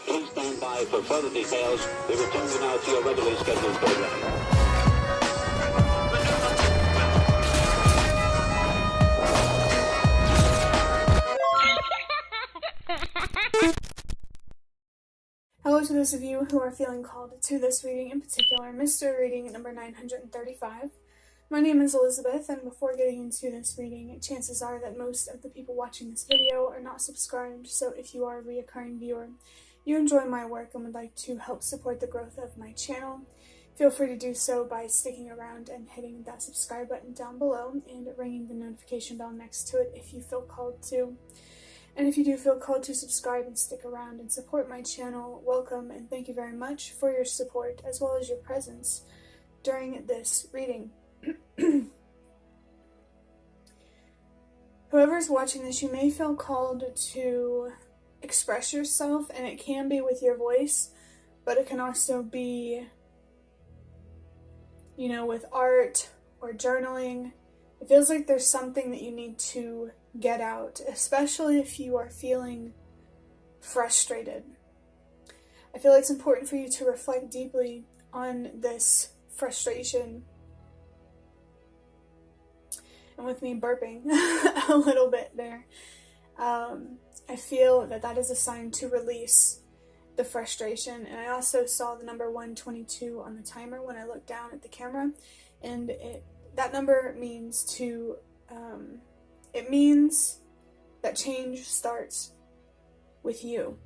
Please stand by for further details. We return you now to your regularly scheduled program. Hello to those of you who are feeling called to this reading, in particular, mystery reading number 935. My name is Elizabeth, and before getting into this reading, chances are that most of the people watching this video are not subscribed, so if you are a reoccurring viewer, you enjoy my work and would like to help support the growth of my channel, feel free to do so by sticking around and hitting that subscribe button down below and ringing the notification bell next to it if you feel called to. And if you do feel called to subscribe and stick around and support my channel, welcome and thank you very much for your support as well as your presence during this reading. Whoever's watching this, you may feel called to express yourself, and it can be with your voice, but it can also be, with art or journaling. It feels like there's something that you need to get out, especially if you are feeling frustrated. I feel like it's important for you to reflect deeply on this frustration. And with me burping a little bit there, I feel that that is a sign to release the frustration. And I also saw the number 122 on the timer when I looked down at the camera, and that number means to it means that change starts with you.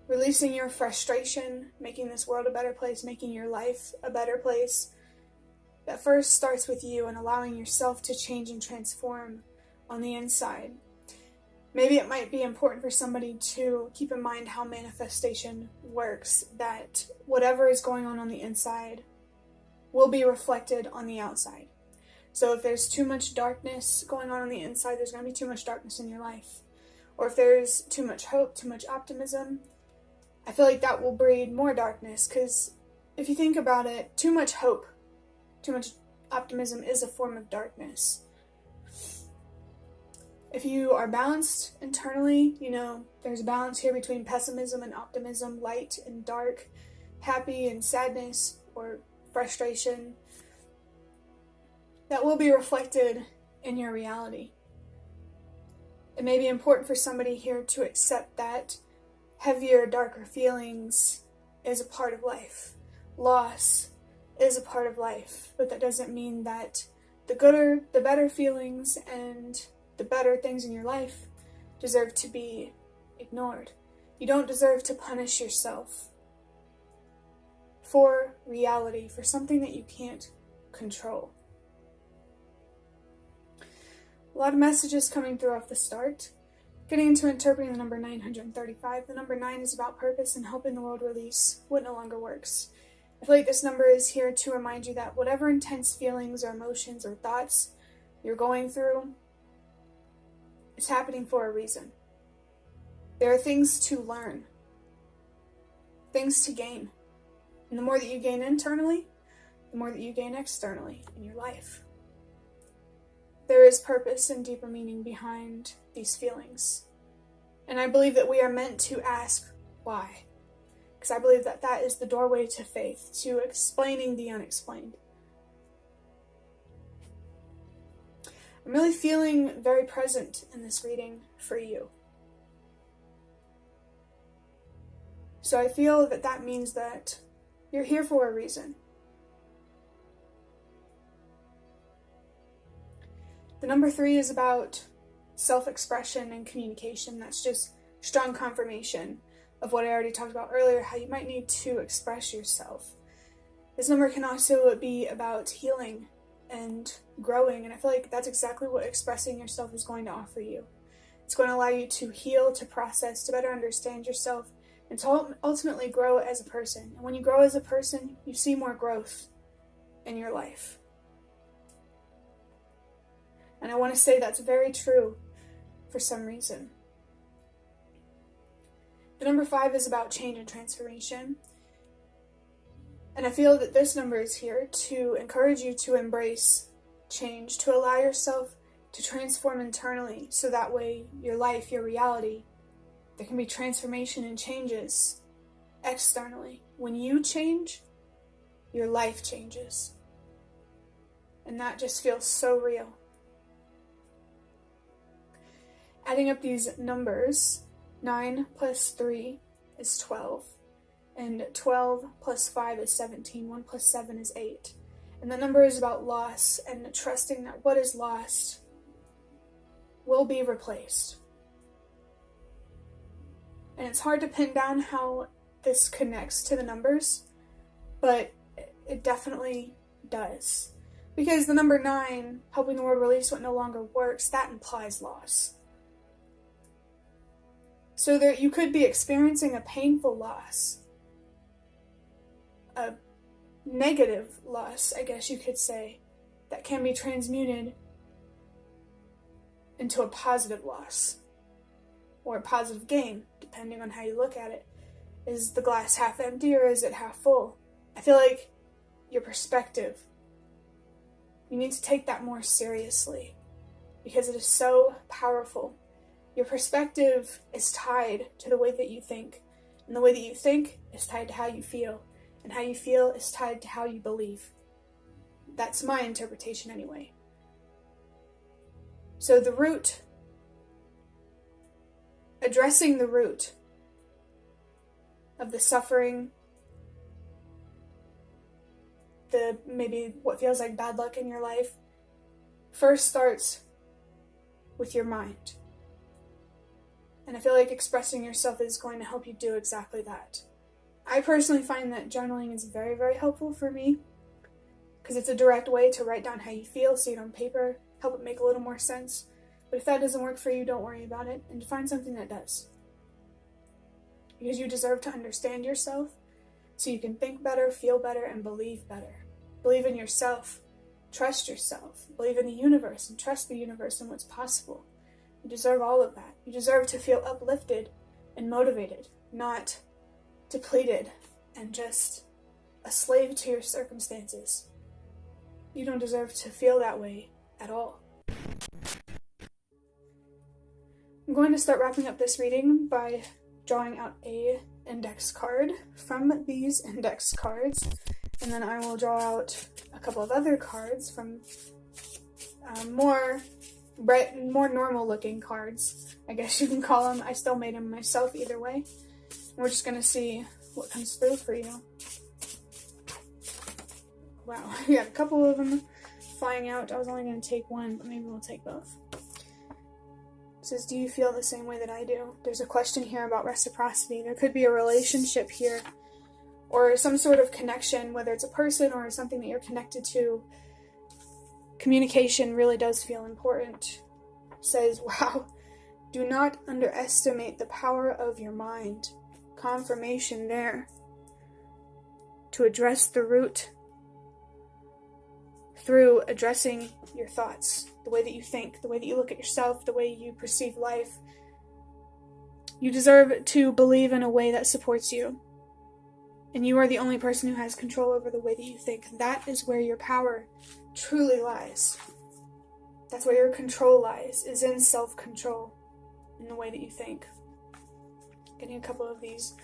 Releasing your frustration, making this world a better place, making your life a better place. That first starts with you and allowing yourself to change and transform on the inside. Maybe it might be important for somebody to keep in mind how manifestation works, that whatever is going on the inside will be reflected on the outside. So if there's too much darkness going on the inside, there's going to be too much darkness in your life. Or if there's too much hope, too much optimism, I feel like that will breed more darkness, because if you think about it, too much hope, too much optimism is a form of darkness. If you are balanced internally, there's a balance here between pessimism and optimism, light and dark, happy and sadness or frustration. That will be reflected in your reality. It may be important for somebody here to accept that heavier, darker feelings is a part of life. Loss is a part of life, but that doesn't mean that the better feelings and the better things in your life deserve to be ignored. You don't deserve to punish yourself for reality, for something that you can't control. A lot of messages coming through off the start. Getting into interpreting the number 935. The number 9 is about purpose and helping the world release what no longer works. I feel like this number is here to remind you that whatever intense feelings or emotions or thoughts you're going through, it's happening for a reason. There are things to learn, things to gain. And the more that you gain internally, the more that you gain externally in your life. There is purpose and deeper meaning behind these feelings. And I believe that we are meant to ask why. Because I believe that that is the doorway to faith, to explaining the unexplained. I'm really feeling very present in this reading for you. So I feel that that means that you're here for a reason. The number 3 is about self-expression and communication. That's just strong confirmation of what I already talked about earlier, how you might need to express yourself. This number can also be about healing and growing, and I feel like that's exactly what expressing yourself is going to offer you. It's going to allow you to heal, to process, to better understand yourself, and to ultimately grow as a person. And when you grow as a person, you see more growth in your life. And I want to say that's very true for some reason. The number 5 is about change and transformation. And I feel that this number is here to encourage you to embrace change, to allow yourself to transform internally, so that way your life, your reality, there can be transformation and changes externally. When you change, your life changes. And that just feels so real. Adding up these numbers, 9 plus 3 is 12. And 12 plus 5 is 17. 1 plus 7 is 8. And the number is about loss and trusting that what is lost will be replaced. And it's hard to pin down how this connects to the numbers, but it definitely does. Because the number 9, helping the world release what no longer works, that implies loss. So there, you could be experiencing a painful loss, a negative loss, I guess you could say, that can be transmuted into a positive loss, or a positive gain, depending on how you look at it. Is the glass half empty or is it half full? I feel like your perspective, you need to take that more seriously, because it is so powerful. Your perspective is tied to the way that you think, and the way that you think is tied to how you feel, and how you feel is tied to how you believe. That's my interpretation anyway. So the root, addressing the root of the suffering, the maybe what feels like bad luck in your life, first starts with your mind. And I feel like expressing yourself is going to help you do exactly that. I personally find that journaling is very, very helpful for me, because it's a direct way to write down how you feel, see it on paper, help it make a little more sense. But if that doesn't work for you, don't worry about it, and find something that does. Because you deserve to understand yourself, so you can think better, feel better, and believe better. Believe in yourself, trust yourself, believe in the universe, and trust the universe and what's possible. You deserve all of that. You deserve to feel uplifted and motivated, not depleted and just a slave to your circumstances. You don't deserve to feel that way at all. I'm going to start wrapping up this reading by drawing out a index card from these index cards, and then I will draw out a couple of other cards from more normal looking cards, I guess you can call them. I still made them myself either way. We're just going to see what comes through for you. Wow, we got a couple of them flying out. I was only going to take one, but maybe we'll take both. It says, do you feel the same way that I do? There's a question here about reciprocity. There could be a relationship here, or some sort of connection, whether it's a person or something that you're connected to. Communication really does feel important. It says, wow, do not underestimate the power of your mind. Confirmation there. To address the root through addressing your thoughts, the way that you think, the way that you look at yourself, the way you perceive life. You deserve to believe in a way that supports you. And you are the only person who has control over the way that you think. That is where your power truly lies. That's where your control lies, is in self-control, in the way that you think. Getting a couple of these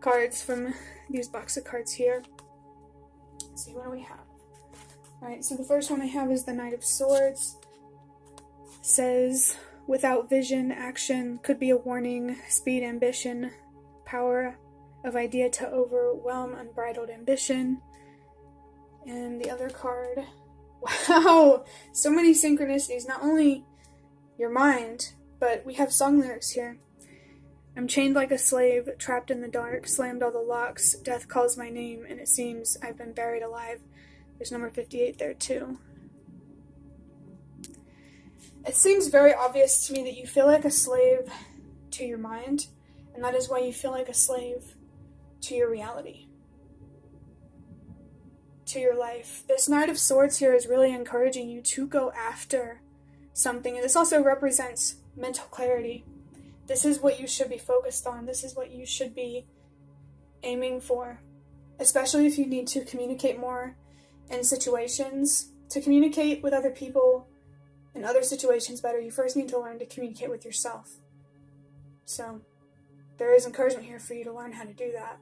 cards from these box of cards here. Let's see, what do we have? Alright, so the first one I have is the Knight of Swords. It says, without vision, action could be a warning, speed, ambition, power of idea to overwhelm unbridled ambition. And the other card, wow, so many synchronicities, not only your mind, but we have song lyrics here. I'm chained like a slave, trapped in the dark, slammed all the locks, death calls my name, and it seems I've been buried alive. There's number 58 there too. It seems very obvious to me that you feel like a slave to your mind, and that is why you feel like a slave to your reality, to your life. This Knight of Swords here is really encouraging you to go after something, and this also represents mental clarity. This is what you should be focused on. This is what you should be aiming for. especially if you need to communicate more in situations. To communicate with other people in other situations better, you first need to learn to communicate with yourself. So, there is encouragement here for you to learn how to do that.